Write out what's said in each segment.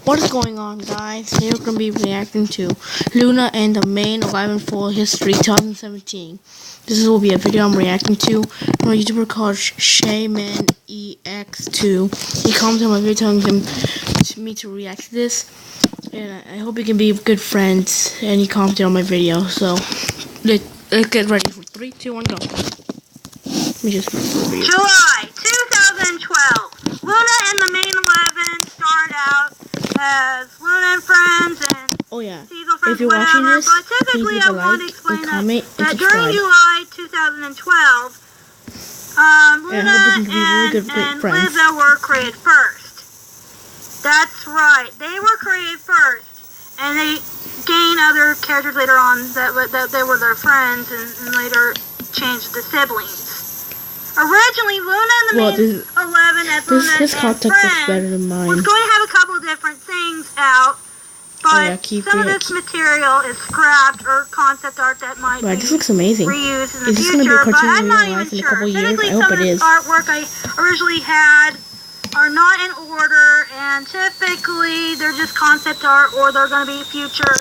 What is going on, guys? Today we're going to be reacting to Luna and the Main 11 Full History 2017. This will be a video I'm reacting to from a YouTuber called ShaymanEX2. He commented on my video telling me to react to this, and I hope we can be good friends, and he commented on my video, so let's get ready for 3, 2, 1, go. Let me just July 2012. Luna and the Main 11 started out as Luna and Friends and Cecil Friends, if you're watching this, but typically I want to explain that during July 2012, Luna and Lizzo were created first. That's right, they were created first, and they gained other characters later on that they were their friends and later changed to siblings. Originally, Luna and the Main 11 as Luna and Friends was going to have a couple of different things out, but some of this material is scrapped or concept art that might be this looks amazing. Reused in the future, but I'm not even sure. Typically, some of this artwork I originally had are not in order, and typically they're just concept art or they're going to be future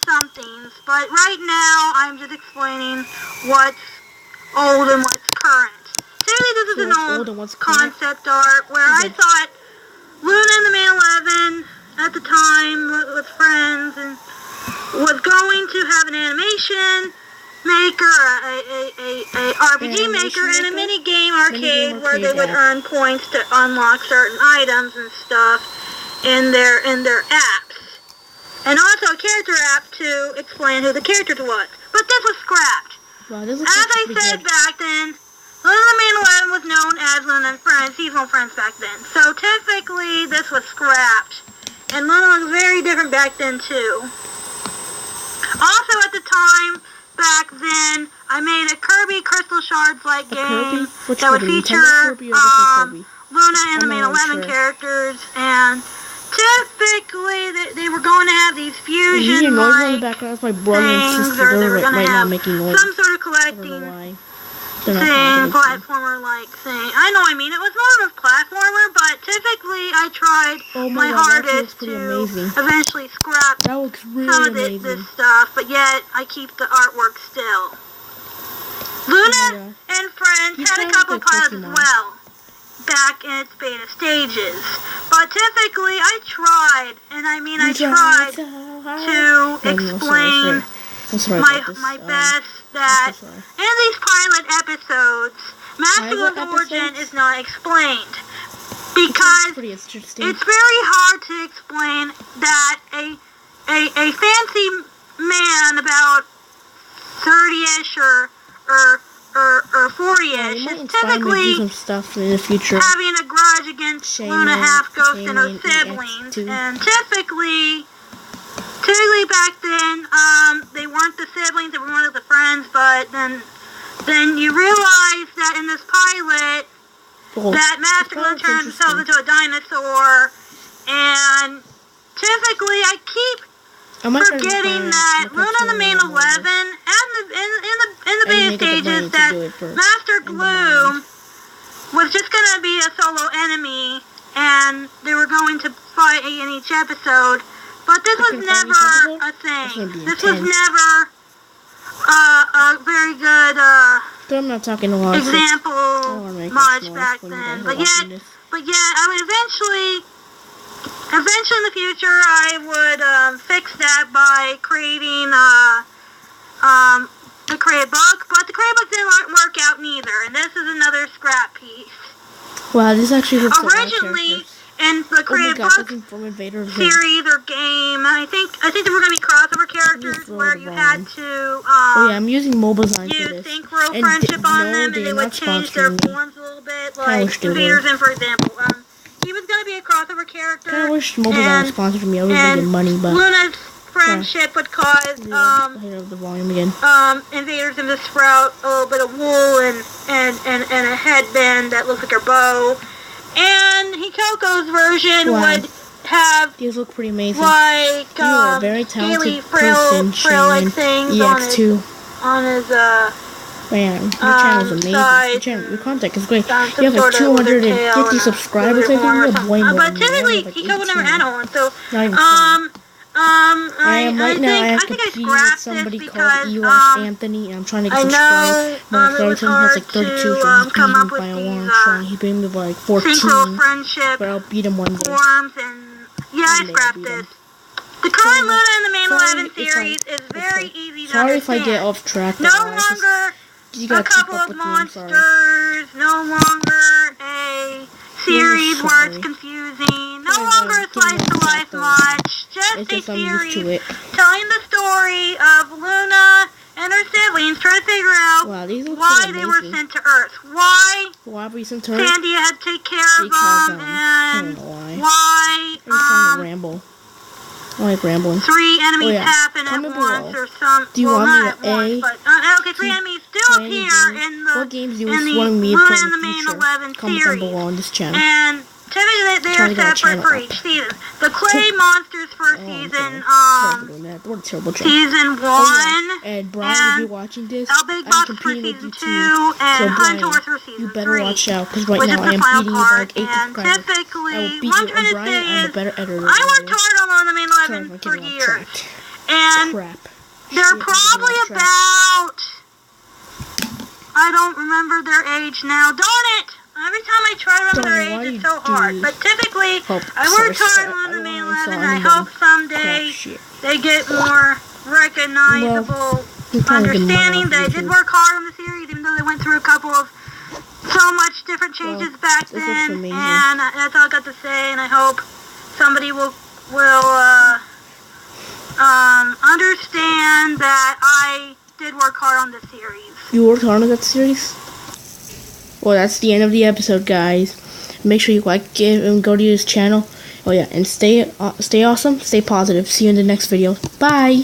somethings. But right now, I'm just explaining what's old and what's current. Clearly, this is an old concept art where I thought Luna and the Main 11 at the time was friends and was going to have an animation maker, a RPG maker, and a mini game arcade where they would earn points to unlock certain items and stuff in their apps, and also a character app to explain who the character was. But this was scrapped. As I said back then, Luna and the Main 11 was known as Luna and Friends, seasonal friends back then. So typically this was scrapped. And Luna was very different back then too. Also at the time, back then, I made a Kirby Crystal Shards-like game that would feature Luna and the Main 11 characters. And typically they were going to have these fusion-like things, or they were going to have some sort of collecting thing, platformer-like thing. I know, I mean, it was more of a platformer, but typically I tried my hardest to eventually scrap some of this stuff, but yet I keep the artwork still. Luna and Friends had a couple pilots as well, back in its beta stages, but typically I tried, and I mean I tried to explain my best that in these pilot episodes, Master of Origin is not explained because it's very hard to explain that a fancy man about 30-ish or 40-ish is typically having a grudge against Luna Half-Ghost and her siblings, and typically back then, they weren't the siblings, they were one of the friends, but then you realize that in this pilot, that Master Luna turns himself into a dinosaur, and typically I keep forgetting that Luna and the Main 11, and in the beta stages, that Master Gloom was just going to be a solo enemy, and they were going to fight in each episode. But this was never a thing. This was never a very good example much back then. But yet I would eventually in the future, I would fix that by creating a creative book. But the creative book didn't work out neither, and this is another scrap piece. Wow, this actually looks originally. And the creative book series or game, I think there were going to be crossover characters where you had to I'm using mobile design use Synchro Friendship on them, and they would change their forms a little bit, like Invaders in, for example. He was going to be a crossover character, I wish mobile design sponsored me. I would get money, but Luna's friendship would cause Invaders in to sprout a little bit of wool and a headband that looks like a bow. And Hikoko's version would have these look pretty amazing. Like you are a very talented frill-like things EX2. on his Man, your channel is amazing. Your content is great. You have like 250 subscribers, I think. You have way more. But typically, he would never add on. So, I think I scrapped with somebody called Eli Anthony, and I'm trying to get subscribed. My subscribers has like 32, so he's beating me by a long shot. He beat me by like 14, but I'll beat him one day. I scrapped it. The current Luna in the main 11 series is very easy to understand. Sorry if I get off track. No longer a couple of monsters, no longer a series where it's confusing, no longer a slice-to-life much, just a series telling the story of Luna and her siblings trying to figure out why they were sent to Earth, why Sandia had to take care of them, and why I like rambling. 3 enemies happen at once, or some. Do you want me to A? Okay, 3 enemies still appear in the what games you wanting me to play in the main future? 11 Comment down below on this channel. And typically they are separate for each season. The clay monsters for season season 1. And Brian will be watching this. Big Box for season 2, and Hunter for season 3. You better watch out, because right now I am beating you by like 8 subscribers. I will beat you, and Brian, I'm a better editor. I worked hard on the main 11 for years, and they're probably about, I don't remember their age now. Darn it! Every time I try to remember their age, it's so hard. But typically, I worked hard on the main 11, and I hope someday they get more recognizable understanding. They did work hard on the series, even though they went through a couple of so much different changes back then. And that's all I got to say. And I hope somebody will understand that I did work hard on the series. You worked hard on that series? Well, that's the end of the episode, guys. Make sure you like it and go to his channel. Oh yeah, and stay awesome, stay positive. See you in the next video. Bye.